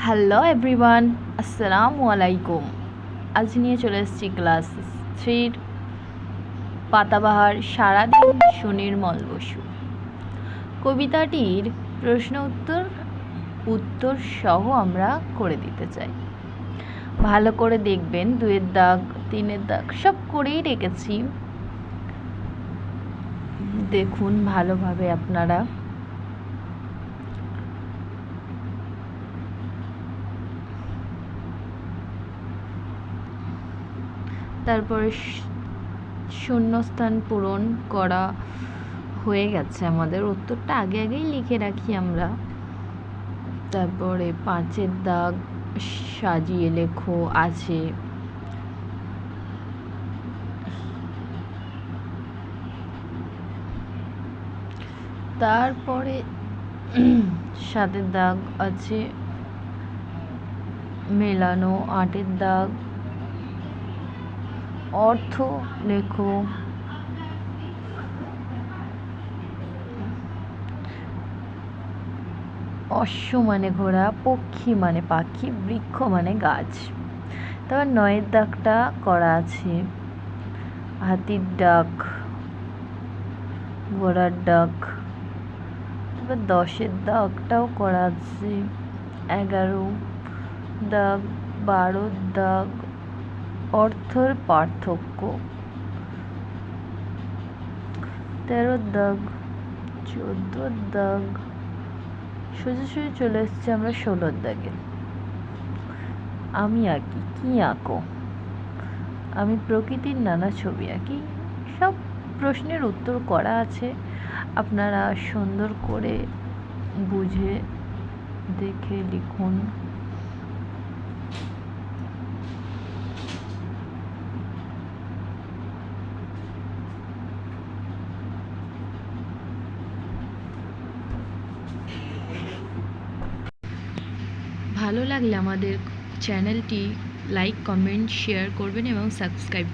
Hello everyone, আসসালামু আলাইকুম। আজ নিয়ে চলে এসেছি ক্লাস 3 পাতাবাহার সারাদিন সুনির্মল বসু কবিতাটির প্রশ্ন উত্তর সহ আমরা করে দিতে চাই। ভালো করে দেখবেন, 2-এর দাগ 3-এর দাগ সব করেই রেখেছি, দেখুন ভালোভাবে আপনারা। তারপরে শূন্যস্থান পূরণ করা হয়ে গেছে, আমাদের উত্তরটা আগেই লিখে রাখি আমরা। তারপরে 5-এর দাগ সাজিয়ে লেখো আছে। তারপরে 7-এর দাগ আছে মেলানো। 8-এর দাগ অর্থ লেখো। অশ্ব মানে ঘোড়া, পক্ষী মানে পাখি, বৃক্ষ মানে গাছ। তারপর 9-এর দাগটা করা আছে হাতির ডাক, ঘোড়ার ডাক। তারপর 10-এর দাগটাও করা আছে 11 দাগ, 12 দাগ অর্থের পার্থক্য, 13 দাগ, 14 দাগ। সোজাসুজি চলে এসছে আমরা 16 দাগে। আমি আঁকি, কি আঁকো? আমি প্রকৃতির নানা ছবি আঁকি। সব প্রশ্নের উত্তর করা আছে, আপনারা সুন্দর করে বুঝে দেখে লিখুন। ভালো লাগলে আমাদের চ্যানেলটি লাইক, কমেন্ট, শেয়ার করবেন এবং সাবস্ক্রাইব